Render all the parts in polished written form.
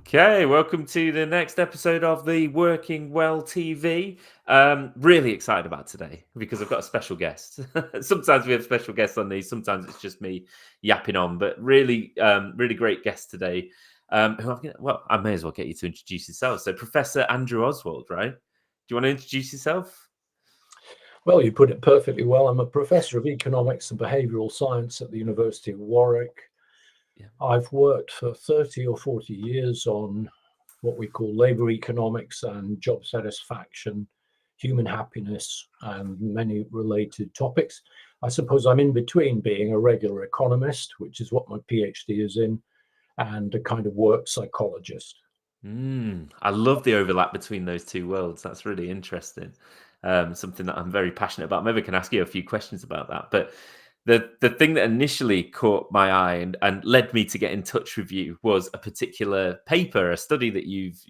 Okay, welcome to the next episode of the Working Well TV. Really excited about today because I've got a special guest. Sometimes we have special guests on these, sometimes it's just me yapping on, but really great guest today. I may as well get you to introduce yourself. So, Professor Andrew Oswald, right? Do you want to introduce yourself? Well, you put it perfectly well. I'm a professor of economics and behavioral science at the University of Warwick. Yeah. I've worked for 30 or 40 years on what we call labor economics and job satisfaction, human happiness, and many related topics. I suppose I'm in between being a regular economist, which is what my PhD is in, and a kind of work psychologist. I love the overlap between those two worlds. That's really interesting. Something that I'm very passionate about. Maybe I can ask you a few questions about that. But the thing that initially caught my eye and led me to get in touch with you was a particular paper, a study that you've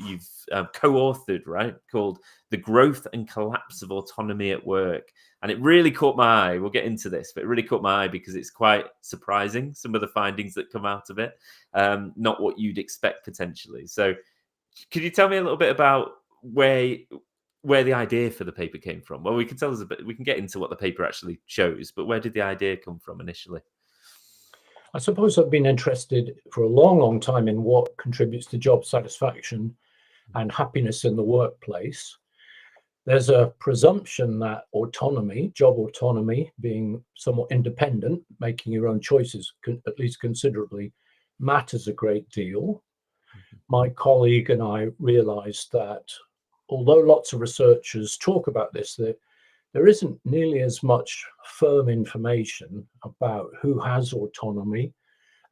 co-authored, right, called "The Growth and Collapse of Autonomy at Work." And it really caught my eye. We'll get into this, but it really caught my eye because it's quite surprising, some of the findings that come out of it. Not what you'd expect potentially. So could you tell me a little bit about where the idea for the paper came from? Well, we can tell us a bit. We can get into what the paper actually shows, but where did the idea come from initially? I suppose I've been interested for a long, long time in what contributes to job satisfaction and happiness in the workplace. There's a presumption that autonomy, job autonomy, being somewhat independent, making your own choices, at least considerably, matters a great deal. My colleague and I realized that although lots of researchers talk about this, there isn't nearly as much firm information about who has autonomy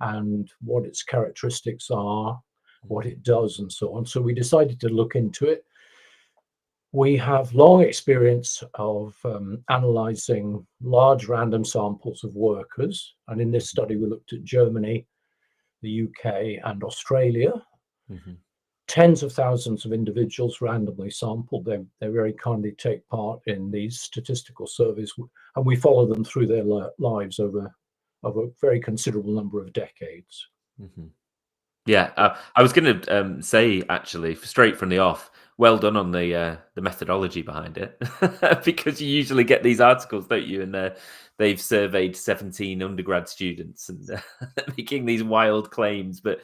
and what its characteristics are, what it does, and so on. So we decided to look into it. We have long experience of analyzing large random samples of workers. And in this study, we looked at Germany, the UK, and Australia. Tens of thousands of individuals randomly sampled. They very kindly take part in these statistical surveys, and we follow them through their lives over a very considerable number of decades. Yeah, I was going to say actually, straight from the off, well done on the methodology behind it, because you usually get these articles, don't you? And they've surveyed 17 undergrad students and making these wild claims, but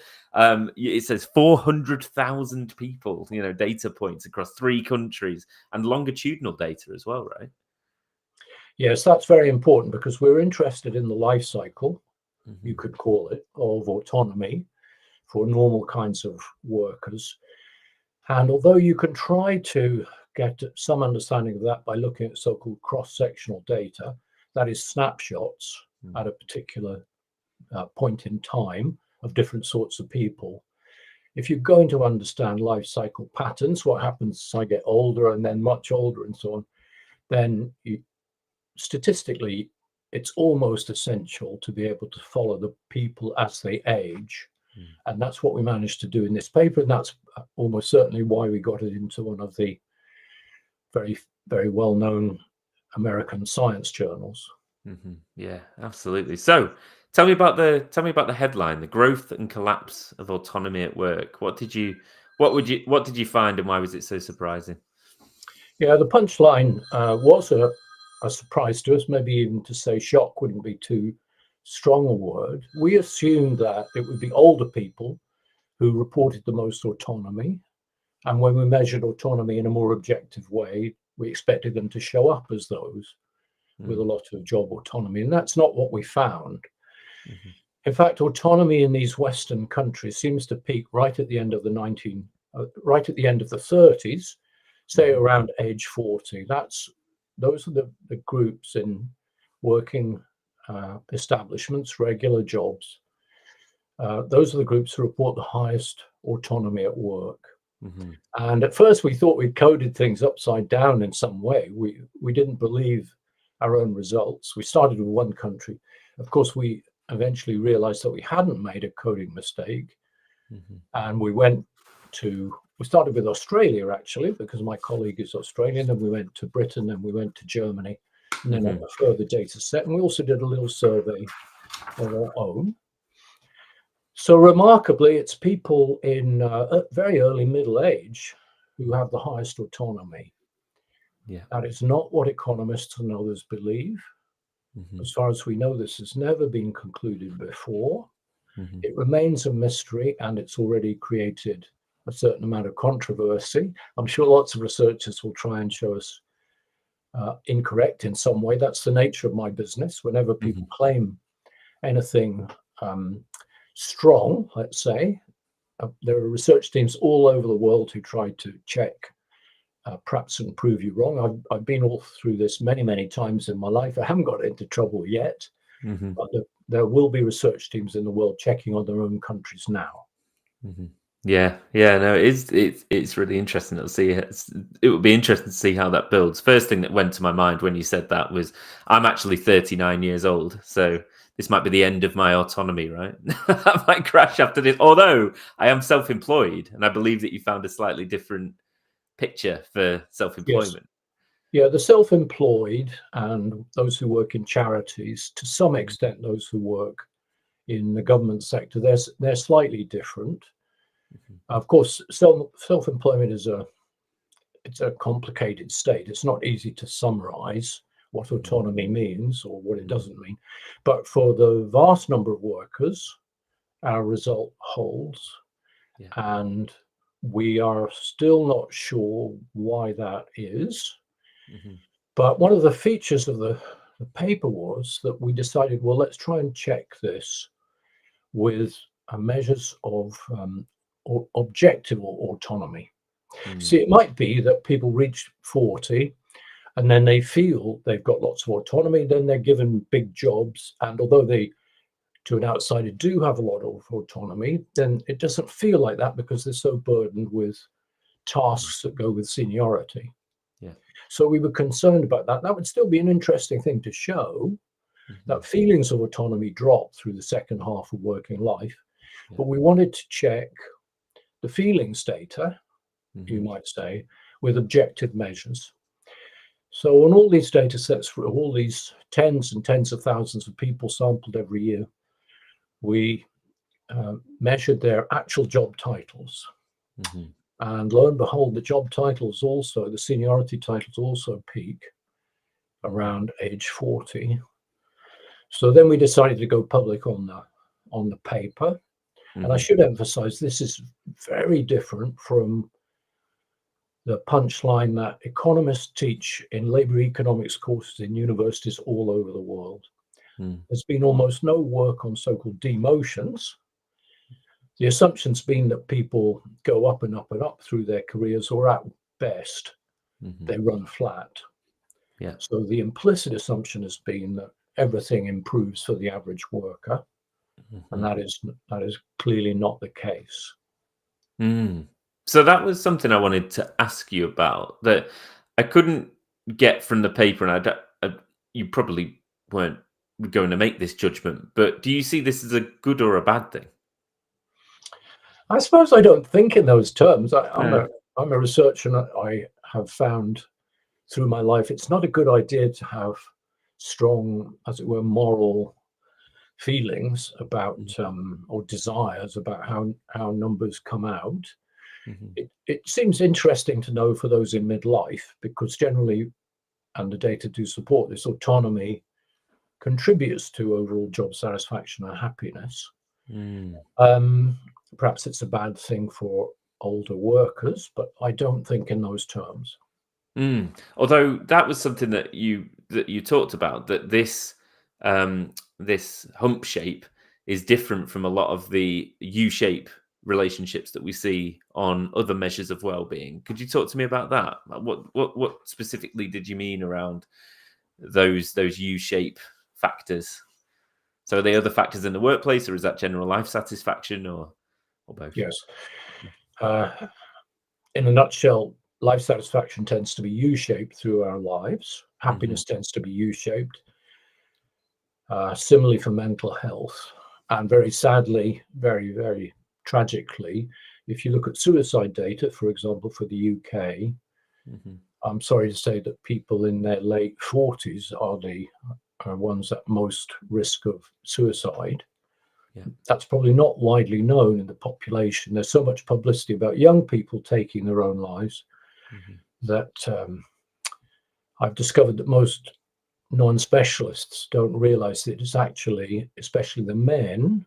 it says 400,000 people, data points across 3 countries, and longitudinal data as well, right? Yes, that's very important because we're interested in the life cycle, you could call it, of autonomy for normal kinds of workers. And although you can try to get some understanding of that by looking at so-called cross-sectional data, that is snapshots at a particular point in time of different sorts of people. If you're going to understand life cycle patterns, what happens as I get older and then much older and so on, then statistically, it's almost essential to be able to follow the people as they age. And that's what we managed to do in this paper. And that's almost certainly why we got it into one of the very, very well-known American science journals. Yeah, absolutely. So tell me about the headline, "The Growth and Collapse of Autonomy at Work." What did you find, and why was it so surprising? Yeah, the punchline was a surprise to us, maybe even to say shock wouldn't be too strong a word. We assumed that it would be older people who reported the most autonomy. And when we measured autonomy in a more objective way, we expected them to show up as those with a lot of job autonomy. And that's not what we found. In fact, autonomy in these Western countries seems to peak right at the end of the 30s, say around age 40. Those are the groups in working establishments, regular jobs. Those are the groups who report the highest autonomy at work. And at first we thought we'd coded things upside down in some way. We didn't believe our own results. We started with one country. Of course, we eventually realized that we hadn't made a coding mistake. And we started with Australia, actually, because my colleague is Australian, and we went to Britain, and we went to Germany, and then a further data set. And we also did a little survey of our own. So remarkably, it's people in very early middle age who have the highest autonomy. Yeah. That is not what economists and others believe. Hmm. As far as we know, this has never been concluded before. Hmm. It remains a mystery, and it's already created a certain amount of controversy. I'm sure lots of researchers will try and show us incorrect in some way. That's the nature of my business. Whenever people Hmm. claim anything strong, let's say, there are research teams all over the world who try to check, perhaps, and prove you wrong. I've been all through this many, many times in my life. I haven't got into trouble yet, Hmm. but there will be research teams in the world checking on their own countries now. Hmm. Yeah, yeah, no, it's really interesting to see. It would be interesting to see how that builds. First thing that went to my mind when you said that was I'm actually 39 years old, so this might be the end of my autonomy, right? I might crash after this. Although I am self-employed, and I believe that you found a slightly different picture for Yes. self-employment. Yeah, the self-employed and those who work in charities, to some Mhm. extent, those who work in the government sector, they're slightly different. Mhm. Of course, self-employment it's a complicated state. It's not easy to summarize what Mhm. autonomy means or what it Mhm. doesn't mean. But for the vast number of workers, our result holds, Yeah. and we are still not sure why that is. Mhm. But one of the features of the paper was that we decided, well, let's try and check this with measures of objective autonomy. Mm. See, it might be that people reach 40 and then they feel they've got lots of autonomy, then they're given big jobs. And although they, to an outsider, do have a lot of autonomy, then it doesn't feel like that because they're so burdened with Mm. tasks that go with seniority. Yeah. So we were concerned about that. That would still be an interesting thing to show, Mhm. that feelings of autonomy drop through the second half of working life. Yeah. But we wanted to check the feelings data, you Mhm. might say, with objective measures. So on all these data sets for all these tens and tens of thousands of people sampled every year, we measured their actual job titles. Mhm. And lo and behold, the job titles also, the seniority titles also peak Mhm. around age 40. So then we decided to go public on the paper. And I Mhm. should emphasize this is very different from the punchline that economists teach in labor economics courses in universities all over the world. Mm. There's been almost no work on so-called demotions. The assumption's been that people go up and up and up through their careers, or at best, Mhm. they run flat. Yeah. So the implicit assumption has been that everything improves for the average worker, and Mhm. that is clearly not the case. Mm. So that was something I wanted to ask you about that I couldn't get from the paper, and you probably weren't going to make this judgment. But do you see this as a good or a bad thing? I suppose I don't think in those terms. No. I'm a researcher, and I have found through my life it's not a good idea to have strong, as it were, moral feelings about Mm. or desires about how numbers come out. Mhm. It seems interesting to know for those in midlife because generally, and the data do support this, autonomy contributes to overall job satisfaction and happiness. Mm. Um, Perhaps it's a bad thing for older workers, but I don't think in those terms. Mm. Although that was something that you talked about, that this hump shape is different from a lot of the U shape relationships that we see on other measures of well-being. Could you talk to me about that? Like, what specifically did you mean around those U shape factors? So are they other factors in the workplace, or is that general life satisfaction, or both? Yes. Uh, in a nutshell, life satisfaction tends to be U-shaped through our lives. Hmm. Happiness tends to be U-shaped. Similarly for mental health, and very sadly, very, very tragically, if you look at suicide data, for example, for the UK, Hmm. I'm sorry to say that people in their late 40s are the ones at most risk of suicide. That's probably not widely known in the population. There's so much publicity about young people taking their own lives that I've discovered that most non-specialists don't realize that it's actually, especially the men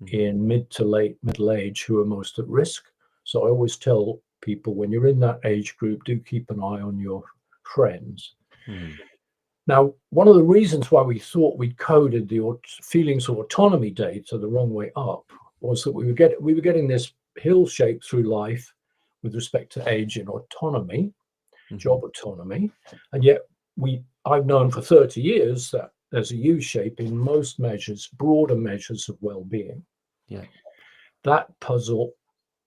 in mid to late middle age, who are most at risk. So I always tell people, when you're in that age group, do keep an eye on your friends. Now, one of the reasons why we thought we'd coded the feelings of autonomy data the wrong way up was that we were getting this hill shape through life with respect to age and autonomy, job autonomy, and yet I've known for 30 years that there's a U shape in most measures, broader measures of well-being. That puzzle,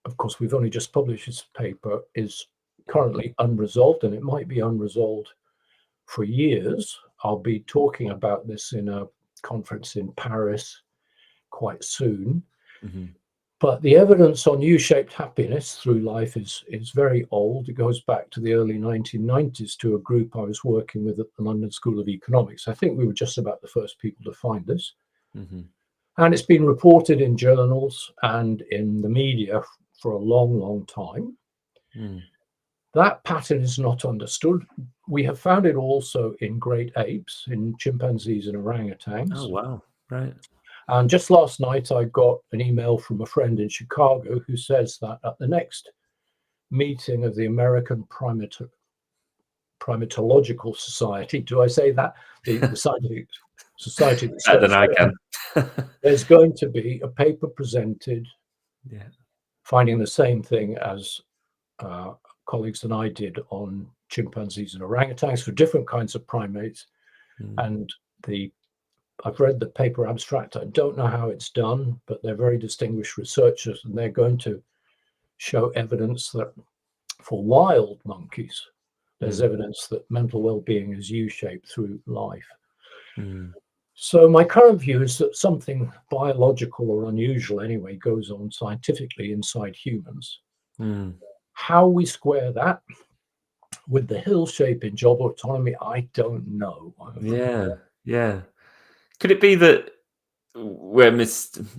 of course, we've only just published this paper, is currently unresolved, and it might be unresolved for years. I'll be talking about this in a conference in Paris quite soon. But the evidence on U-shaped happiness through life is very old. It goes back to the early 1990s to a group I was working with at the London School of Economics. I think we were just about the first people to find this. And it's been reported in journals and in the media for a long, long time. That pattern is not understood. We have found it also in great apes, in chimpanzees and orangutans. Oh, wow. Right. And just last night, I got an email from a friend in Chicago who says that at the next meeting of the American Primatological Society, do I say that? The scientific society. Better than I can. There's going to be a paper presented finding the same thing as colleagues and I did on chimpanzees and orangutans for different kinds of primates. And I've read the paper abstract. I don't know how it's done, but they're very distinguished researchers, and they're going to show evidence that for wild monkeys, there's evidence that mental well-being is U-shaped through life. So my current view is that something biological or unusual anyway goes on scientifically inside humans. How we square that with the hill shape in job autonomy, I don't know. Yeah. Could it be that we're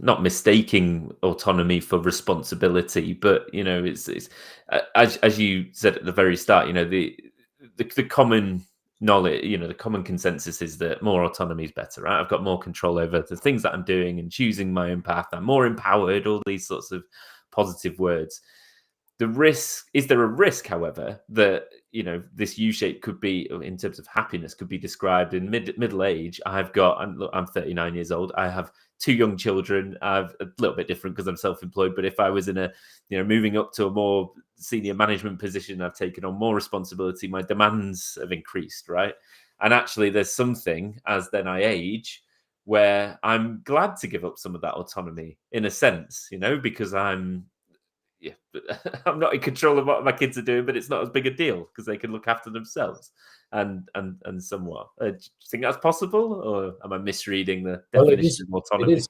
not mistaking autonomy for responsibility, but it's as you said at the very start, the common knowledge, the common consensus is that more autonomy is better, right? I've got more control over the things that I'm doing and choosing my own path. I'm more empowered, all these sorts of positive words. Is there a risk, however, that this U-shape could be, in terms of happiness, could be described in middle age? I'm 39 years old. I have 2 young children. I've a little bit different because I'm self-employed. But if I was in moving up to a more senior management position, I've taken on more responsibility. My demands have increased, right? And actually, there's something as then I age where I'm glad to give up some of that autonomy, in a sense, because I'm not in control of what my kids are doing, but it's not as big a deal because they can look after themselves and somewhat. Do you think that's possible, or am I misreading the definition of autonomy?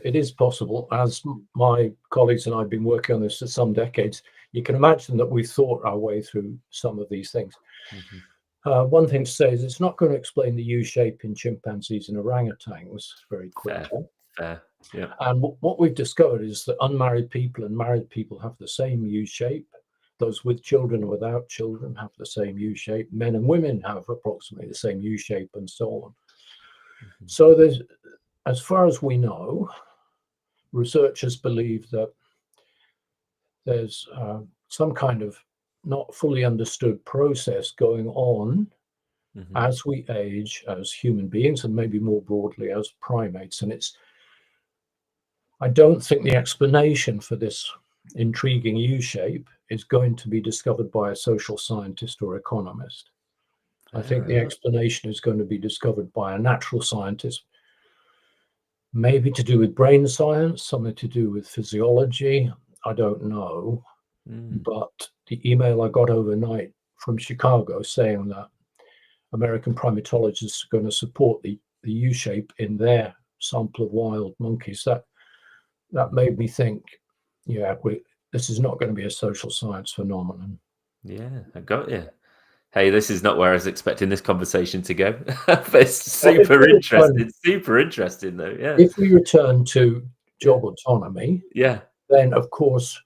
It is possible. As my colleagues and I have been working on this for some decades, you can imagine that we've thought our way through some of these things. One thing to say is it's not going to explain the U-shape in chimpanzees and orangutans very quickly. Fair. Yeah. And what we've discovered is that unmarried people and married people have the same U-shape. Those with children and without children have the same U-shape. Men and women have approximately the same U-shape, and so on. So there's, as far as we know, researchers believe that there's some kind of not fully understood process going on as we age as human beings, and maybe more broadly as primates. And I don't think the explanation for this intriguing U-shape is going to be discovered by a social scientist or economist. I think the explanation is going to be discovered by a natural scientist, maybe to do with brain science, something to do with physiology. I don't know. But the email I got overnight from Chicago saying that American primatologists are going to support the U-shape in their sample of wild monkeys, that made me think, this is not going to be a social science phenomenon. Yeah, I got you. Hey, this is not where I was expecting this conversation to go. But it's super interesting. Super interesting, though. Yeah. If we return to job autonomy, Yeah. then of course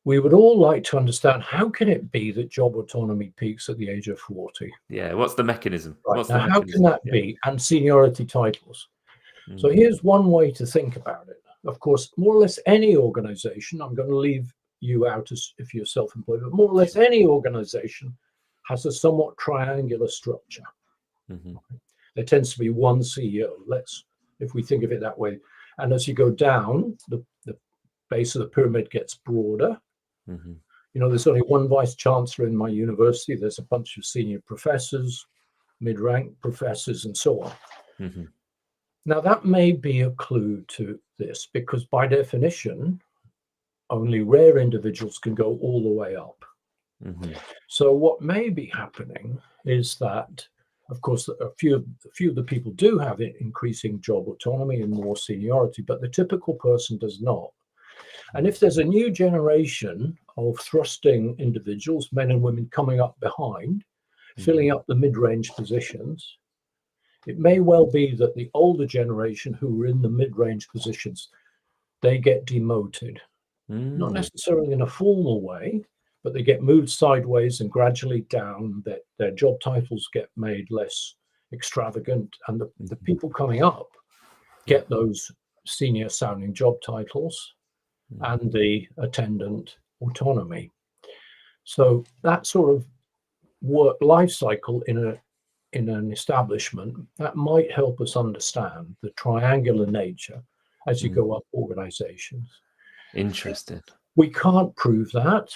we would all like to understand, how can it be that job autonomy peaks at the age of 40? Yeah. What's the mechanism? Right. What's Now, the how can mechanism? that Yeah. be? And seniority titles. So Mm. here's one way to think about it. Of course, more or less any organization, I'm going to leave you out as if you're self-employed, but more or less any organization has a somewhat triangular structure. Mhm. There tends to be one CEO, if we think of it that way. And as you go down, the base of the pyramid gets broader. Mhm. There's only one vice chancellor in my university. There's a bunch of senior professors, mid-rank professors, and so on. Mhm. Now, that may be a clue to this, because by definition, only rare individuals can go all the way up. Mhm. So what may be happening is that, of course, a few of the people do have increasing job autonomy and more seniority, but the typical person does not. And if there's a new generation of thrusting individuals, men and women, coming up behind, filling up the mid-range positions, it may well be that the older generation who were in the mid-range positions, they get demoted. Not necessarily in a formal way, but they get moved sideways and gradually down. Their job titles get made less extravagant, and the people coming up get those senior sounding job titles and the attendant autonomy. So that sort of work life cycle in an establishment, that might help us understand the triangular nature as you go up organizations. Interesting. We can't prove that.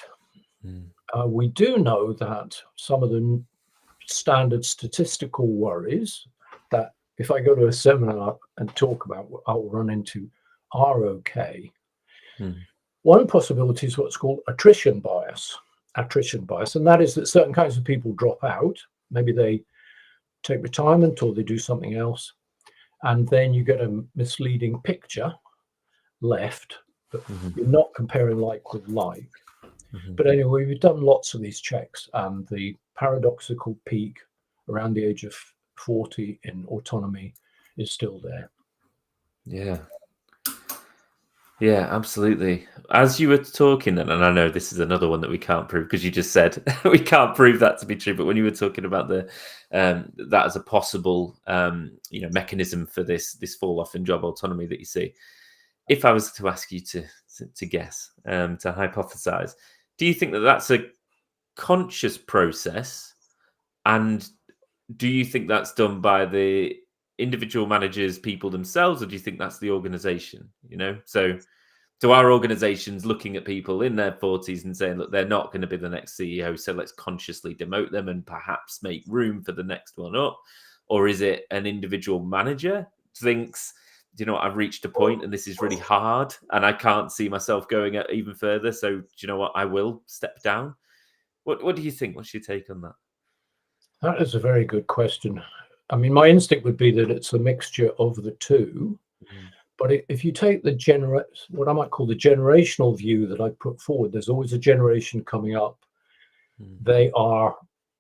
Mm. We do know that some of the standard statistical worries that if I go to a seminar and talk about, I'll run into, are okay. Mm. One possibility is what's called attrition bias, and that is that certain kinds of people drop out. Maybe they take retirement or they do something else, and then you get a misleading picture left, but you're not comparing like with like. But anyway, we've done lots of these checks, and the paradoxical peak around the age of 40 in autonomy is still there. Yeah. Yeah, absolutely. As you were talking then, and I know this is another one that we can't prove because you just said we can't prove that to be true, but when you were talking about the that as a possible mechanism for this fall off in job autonomy that you see, if I was to ask you to guess, to hypothesize, do you think that that's a conscious process, and do you think that's done by the individual managers, people themselves, or do you think that's the organization? So our organizations looking at people in their 40s and saying, look, they're not going to be the next CEO, so let's consciously demote them and perhaps make room for the next one up? Or is it an individual manager thinks, I've reached a point and this is really hard and I can't see myself going even further, so do you know what, I will step down? What do you think? What's your take on that? That is a very good question. I mean, my instinct would be that it's a mixture of the two. But if you take what I might call the generational view that I put forward, there's always a generation coming up. They are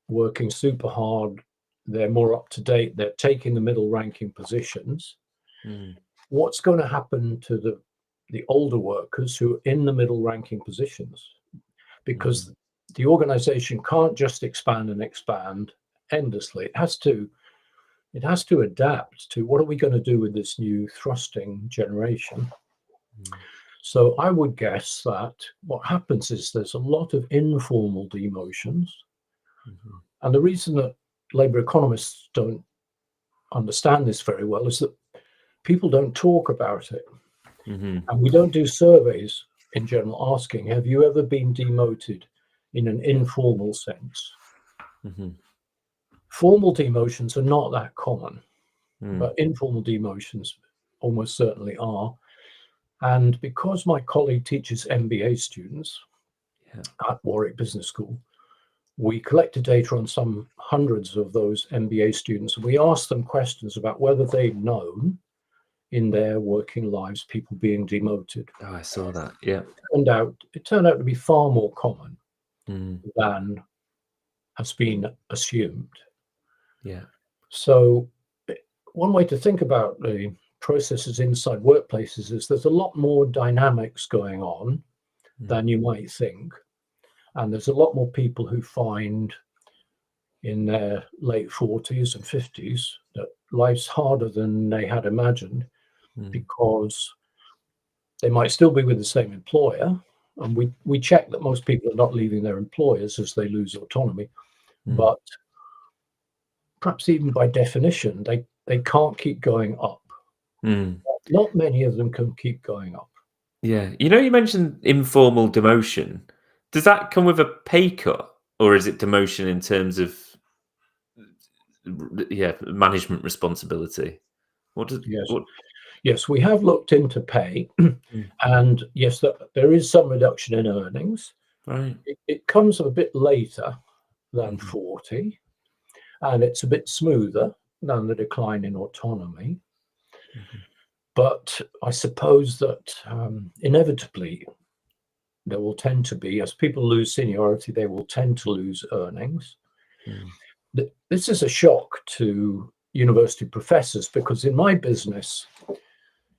working super hard. They're more up to date. They're taking the middle ranking positions. What's going to happen to the older workers who are in the middle ranking positions? Because the organization can't just expand and expand endlessly. It has to adapt to, what are we going to do with this new thrusting generation? So I would guess that what happens is there's a lot of informal demotions. And the reason that labor economists don't understand this very well is that people don't talk about it. And we don't do surveys in general asking, have you ever been demoted in an informal sense? Formal demotions are not that common, but informal demotions almost certainly are. And because my colleague teaches MBA students at Warwick Business School, we collected data on some hundreds of those MBA students. And we asked them questions about whether they'd known in their working lives people being demoted. Oh, I saw that. Yeah. It turned out to be far more common than has been assumed. Yeah. So one way to think about the processes inside workplaces is there's a lot more dynamics going on than you might think. And there's a lot more people who find in their late 40s and 50s that life's harder than they had imagined because they might still be with the same employer. And we check that most people are not leaving their employers as they lose autonomy. But perhaps even by definition, they can't keep going up. Not many of them can keep going up. Yeah. You mentioned informal demotion. Does that come with a pay cut, or is it demotion in terms of management responsibility? Yes, we have looked into pay, and yes, there is some reduction in earnings. Right. It comes a bit later than 40, and it's a bit smoother than the decline in autonomy. But I suppose that inevitably there will tend to be, as people lose seniority, they will tend to lose earnings. This is a shock to university professors because in my business,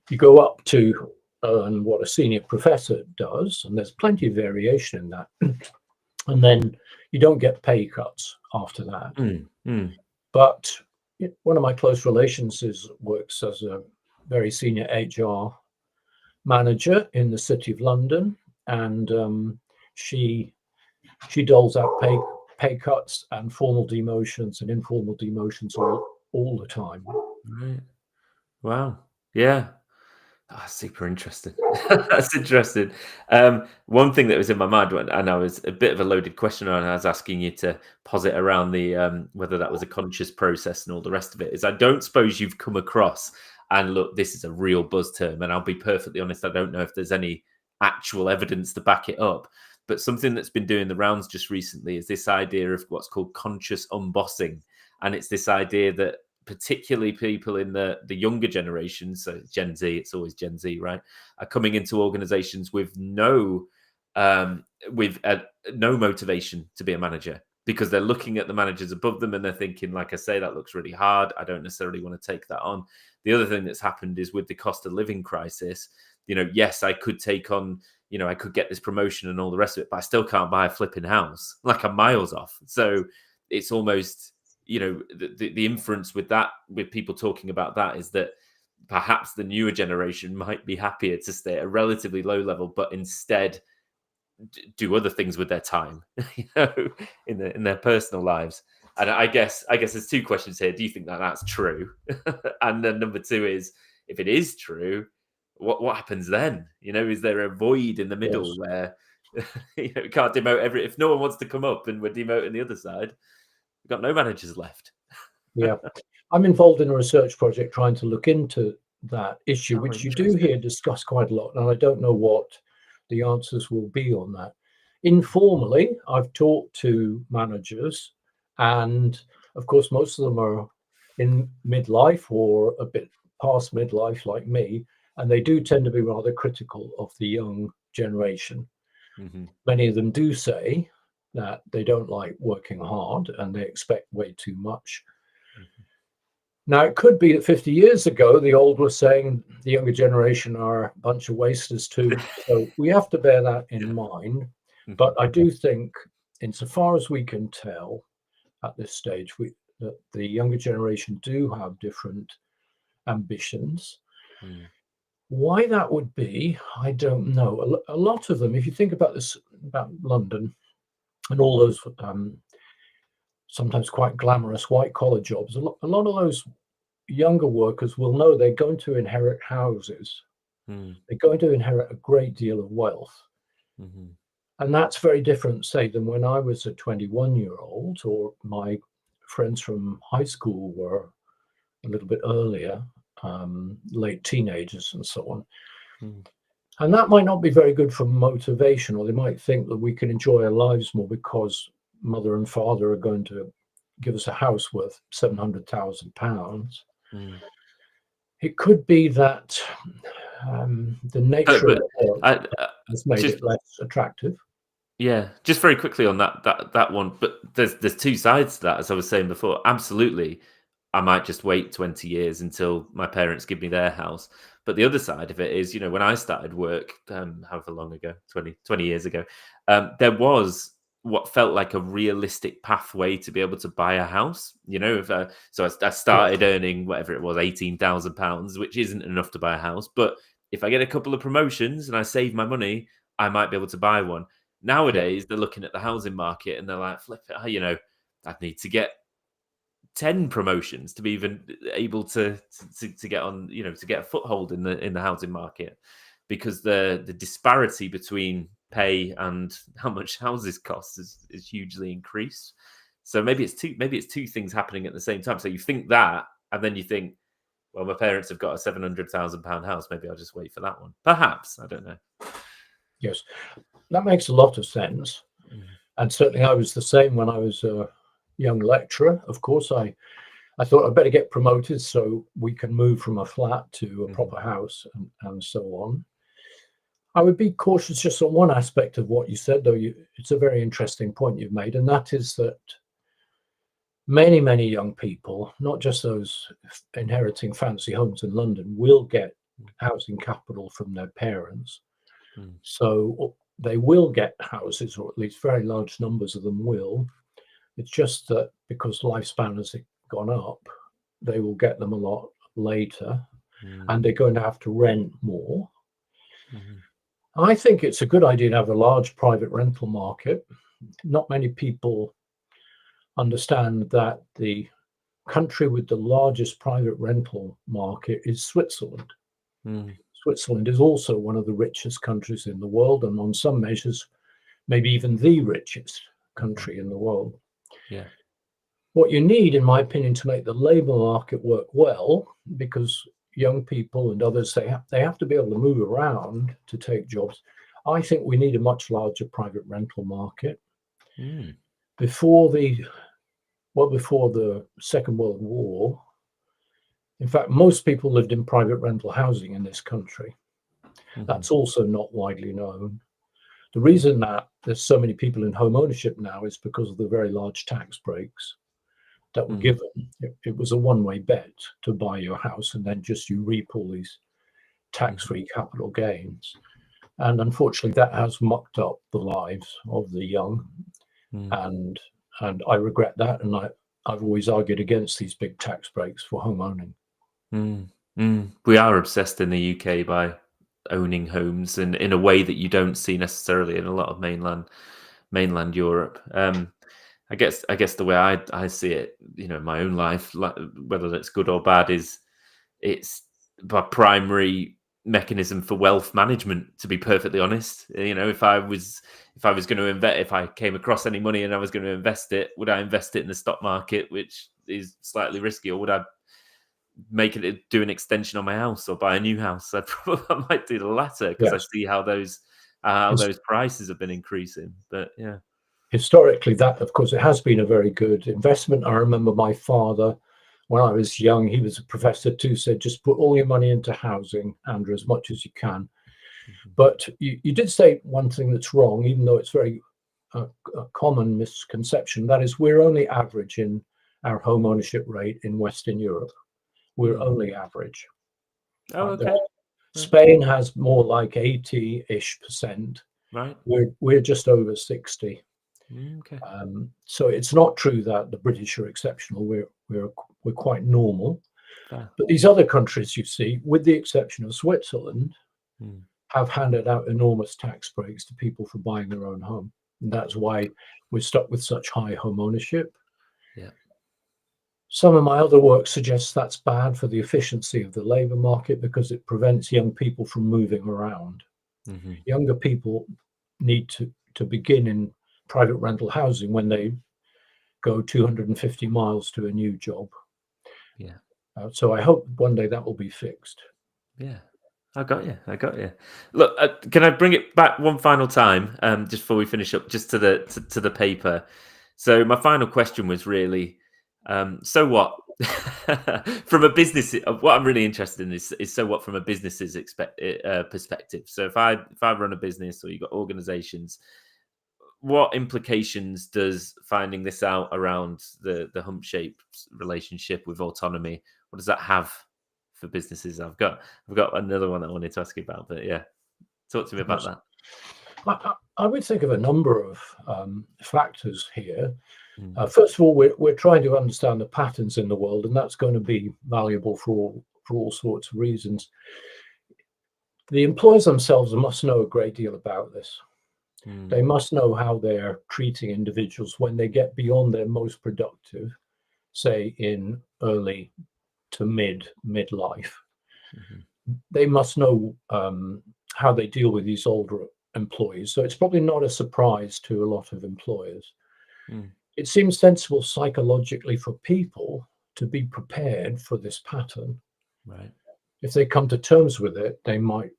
you go up to earn what a senior professor does, and there's plenty of variation in that. And then you don't get pay cuts after that. But one of my close relations works as a very senior HR manager in the City of London, and she doles out pay cuts and formal demotions and informal demotions all the time. Right. Wow. Yeah. Super interesting. That's interesting. One thing that was in my mind, and I was a bit of a loaded question, and I was asking you to posit around the whether that was a conscious process and all the rest of it, is I don't suppose you've come across, and look, this is a real buzz term, and I'll be perfectly honest, I don't know if there's any actual evidence to back it up, but something that's been doing the rounds just recently is this idea of what's called conscious unbossing. And it's this idea that particularly people in the younger generation, so Gen Z, it's always Gen Z, right, are coming into organizations with no motivation to be a manager, because they're looking at the managers above them and they're thinking, like I say, that looks really hard. I don't necessarily want to take that on. The other thing that's happened is with the cost of living crisis, yes, I could take on, I could get this promotion and all the rest of it, but I still can't buy a flipping house. Like, I'm miles off. So it's almost, the inference with that, with people talking about that, is that perhaps the newer generation might be happier to stay at a relatively low level, but instead do other things with their time, in their personal lives. And I guess there's two questions here. Do you think that that's true? And then number two is, if it is true, what happens then? Is there a void in the middle where we can't demote if no one wants to come up and we're demoting the other side? We've got no managers left. Yeah, I'm involved in a research project trying to look into that issue, which you do hear discussed quite a lot, and I don't know what the answers will be on that. Informally, I've talked to managers, and of course, most of them are in midlife or a bit past midlife, like me, and they do tend to be rather critical of the young generation. Many of them do say that they don't like working hard and they expect way too much. Now, it could be that 50 years ago, the old were saying the younger generation are a bunch of wasters too. So we have to bear that in mind. But I do think, insofar as we can tell at this stage, that the younger generation do have different ambitions. Why that would be, I don't know. A lot of them, if you think about this, about London and all those sometimes quite glamorous white-collar jobs, a lot of those younger workers will know they're going to inherit houses. They're going to inherit a great deal of wealth. And that's very different, say, than when I was a 21-year-old, or my friends from high school were a little bit earlier, late teenagers and so on. And that might not be very good for motivation, or they might think that we can enjoy our lives more because mother and father are going to give us a house worth £700,000. It could be that the nature of it has made it less attractive. Yeah, just very quickly on that one. But there's two sides to that, as I was saying before. Absolutely, I might just wait 20 years until my parents give me their house. But the other side of it is, you know, when I started work, however long ago, 20 years ago, there was what felt like a realistic pathway to be able to buy a house. You know, if I started earning whatever it was, £18,000, which isn't enough to buy a house. But if I get a couple of promotions and I save my money, I might be able to buy one. Nowadays, they're looking at the housing market and they're like, flip it, you know, I'd need to get 10 promotions to be even able to get on, you know, to get a foothold in the housing market, because the disparity between pay and how much houses cost is hugely increased. So maybe it's two things happening at the same time. So you think that, and then you think, well, my parents have got a £700,000 house. Maybe I'll just wait for that one. Perhaps, I don't know. Yes, that makes a lot of sense. And certainly I was the same when I was a young lecturer. Of course, I thought I'd better get promoted so we can move from a flat to a proper house and so on. I would be cautious just on one aspect of what you said, though. It's a very interesting point you've made, and that is that many, many young people, not just those inheriting fancy homes in London, will get housing capital from their parents. So they will get houses, or at least very large numbers of them will. It's just that because lifespan has gone up, they will get them a lot later, and they're going to have to rent more. I think it's a good idea to have a large private rental market. Not many people understand that the country with the largest private rental market is Switzerland. Switzerland is also one of the richest countries in the world, and on some measures, maybe even the richest country in the world. Yeah. What you need, in my opinion, to make the labour market work well, because young people and others, they have to be able to move around to take jobs. I think we need a much larger private rental market. Before the Second World War, in fact, most people lived in private rental housing in this country. That's also not widely known. The reason that there's so many people in home ownership now is because of the very large tax breaks that were given. It was a one-way bet to buy your house, and then just you reap all these tax-free capital gains. And unfortunately, that has mucked up the lives of the young. And I regret that. And I've always argued against these big tax breaks for home owning. We are obsessed in the UK by owning homes, and in a way that you don't see necessarily in a lot of mainland Europe. I guess the way I see it, you know, in my own life, whether that's good or bad, is it's my primary mechanism for wealth management, to be perfectly honest. You know, if I was going to invest, if I came across any money and I was going to invest it, would I invest it in the stock market, which is slightly risky, or would I do an extension on my house or buy a new house? I might do the latter, because I see how those prices have been increasing. But yeah, historically, that, of course, it has been a very good investment. I remember my father, when I was young, he was a professor too, said, just put all your money into housing, Andrew, as much as you can. But you did say one thing that's wrong, even though it's very a common misconception. That is, we're only average in our home ownership rate in Western Europe. We're only average. Oh, okay. Spain has more like 80-ish%. Right. We're just over 60. Okay. So it's not true that the British are exceptional. We're quite normal. But these other countries, you see, with the exception of Switzerland, have handed out enormous tax breaks to people for buying their own home. And that's why we're stuck with such high home ownership. Yeah. Some of my other work suggests that's bad for the efficiency of the labour market, because it prevents young people from moving around. Younger people need to begin in private rental housing when they go 250 miles to a new job. Yeah. So I hope one day that will be fixed. Yeah. I got you. Look, can I bring it back one final time, just before we finish up, just to the paper? So my final question was really, so what? From a business, what I'm really interested in is so what from a business's perspective. So if I run a business, or you've got organizations, what implications does finding this out around the hump shape relationship with autonomy, what does that have for businesses? I've got another one I wanted to ask you about, but yeah, talk to me about that. I would think of a number of factors here. Mm. First of all, we're trying to understand the patterns in the world, and that's going to be valuable for all sorts of reasons. The employers themselves must know a great deal about this. They must know how they're treating individuals when they get beyond their most productive, say in early to midlife. They must know how they deal with these older employees. So it's probably not a surprise to a lot of employers. It seems sensible psychologically for people to be prepared for this pattern. Right. If they come to terms with it, they might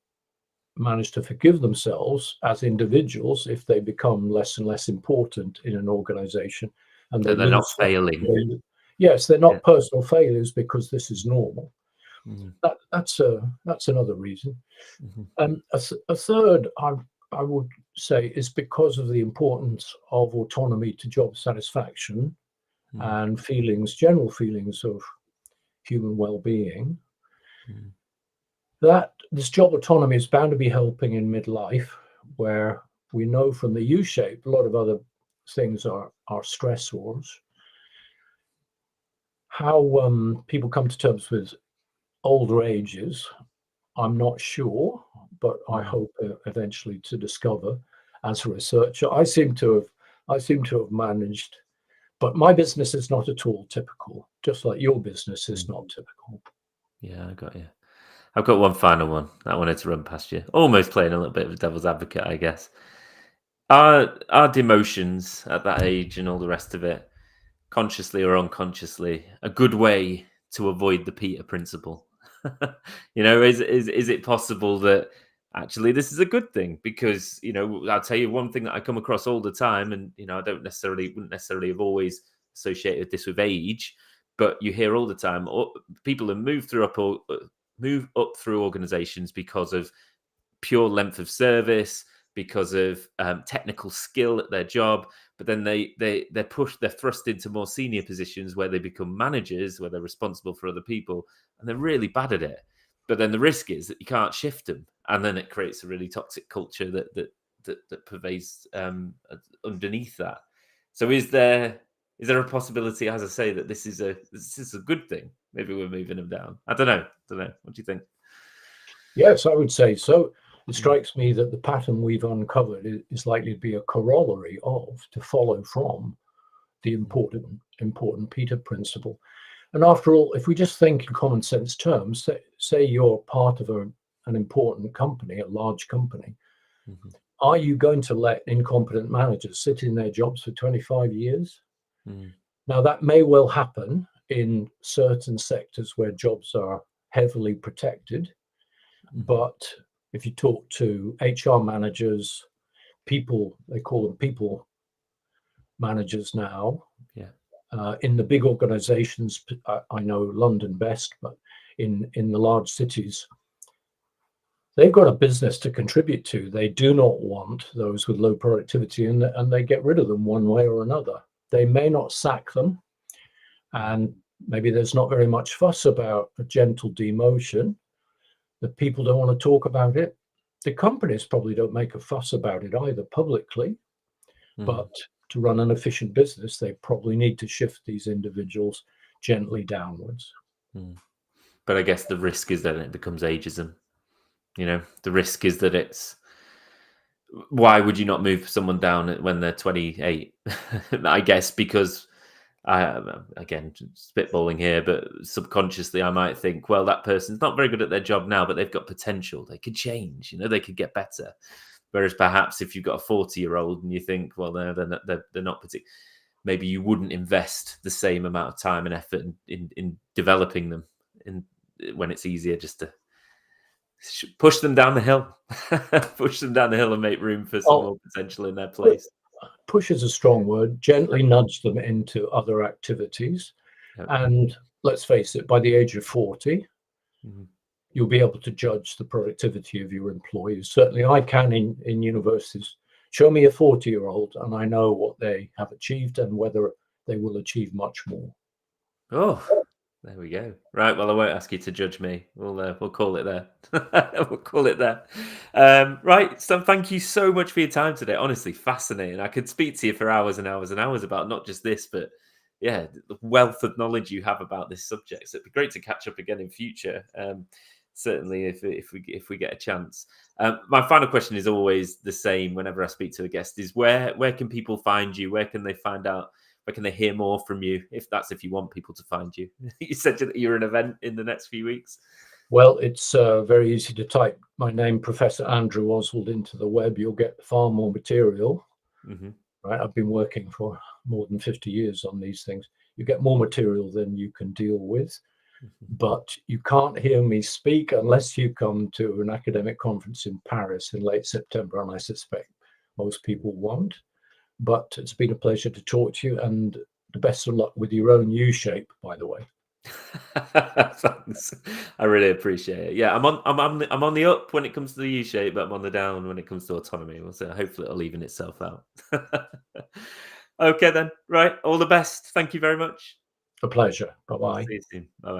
manage to forgive themselves as individuals if they become less and less important in an organization, and they're not failing. Yes, they're not personal failures because this is normal. That's another reason. A third, I would say, is because of the importance of autonomy to job satisfaction and general feelings of human well-being. That this job autonomy is bound to be helping in midlife, where we know from the U-shape a lot of other things are stressors. How people come to terms with older ages, I'm not sure, but I hope eventually to discover as a researcher. I seem to have managed, but my business is not at all typical, just like your business is not typical. Yeah, I got you. I've got one final one that I wanted to run past you. Almost playing a little bit of a devil's advocate, I guess. Are demotions at that age and all the rest of it, consciously or unconsciously, a good way to avoid the Peter principle? Is it possible that actually this is a good thing? Because I'll tell you one thing that I come across all the time, and I wouldn't necessarily have always associated this with age, but you hear all the time people have moved up through organizations because of pure length of service, because of technical skill at their job, but then they're thrust into more senior positions where they become managers, where they're responsible for other people, and they're really bad at it. But then the risk is that you can't shift them, and then it creates a really toxic culture that pervades underneath that. So is there a possibility, as I say, that this is a good thing? Maybe we're moving them down. I don't know. What do you think? Yes, I would say so. It strikes me that the pattern we've uncovered is likely to be a corollary to follow from the important Peter principle. And after all, if we just think in common sense terms, say you're part of an important company, a large company, are you going to let incompetent managers sit in their jobs for 25 years? Now, that may well happen in certain sectors where jobs are heavily protected, but if you talk to HR managers, they call them people managers now. In the big organizations, I know London best, but in the large cities, they've got a business to contribute to. They do not want those with low productivity, and they get rid of them one way or another. They may not sack them, and maybe there's not very much fuss about a gentle demotion. The people don't want to talk about it. The companies probably don't make a fuss about it either publicly, but to run an efficient business, they probably need to shift these individuals gently downwards. But I guess the risk is that it becomes ageism. The risk is that why would you not move someone down when they're 28? I guess because again, spitballing here, but subconsciously I might think, well, that person's not very good at their job now, but they've got potential. They could change, they could get better. Whereas perhaps if you've got a 40-year-old and you think, well, they're not particularly, maybe you wouldn't invest the same amount of time and effort in developing them when it's easier just to push them down the hill, and make room for some more potential in their place. Push is a strong word. Gently nudge them into other activities. And let's face it, by the age of 40, you'll be able to judge the productivity of your employees. Certainly I can in universities Show me a 40-year-old and I know what they have achieved and whether they will achieve much more. Oh, there we go. Right. Well, I won't ask you to judge me. We'll call it there. We'll call it there. Right. So thank you so much for your time today. Honestly, fascinating. I could speak to you for hours and hours and hours about not just this, but yeah, the wealth of knowledge you have about this subject. So it'd be great to catch up again in future. Certainly, if we get a chance. My final question is always the same whenever I speak to a guest: is where can people find you? Where can they find out? Where can they hear more from you? If you want people to find you. You said that you're an event in the next few weeks. Well, it's very easy to type my name, Professor Andrew Oswald, into the web. You'll get far more material. Mm-hmm. Right? I've been working for more than 50 years on these things. You get more material than you can deal with. But you can't hear me speak unless you come to an academic conference in Paris in late September, and I suspect most people won't. But it's been a pleasure to talk to you, and the best of luck with your own U-shape, by the way. Thanks. I really appreciate it. Yeah, I'm on the up when it comes to the U shape, but I'm on the down when it comes to autonomy. So hopefully it'll even itself out. Okay then. Right. All the best. Thank you very much. A pleasure. Bye-bye. See you soon. Bye.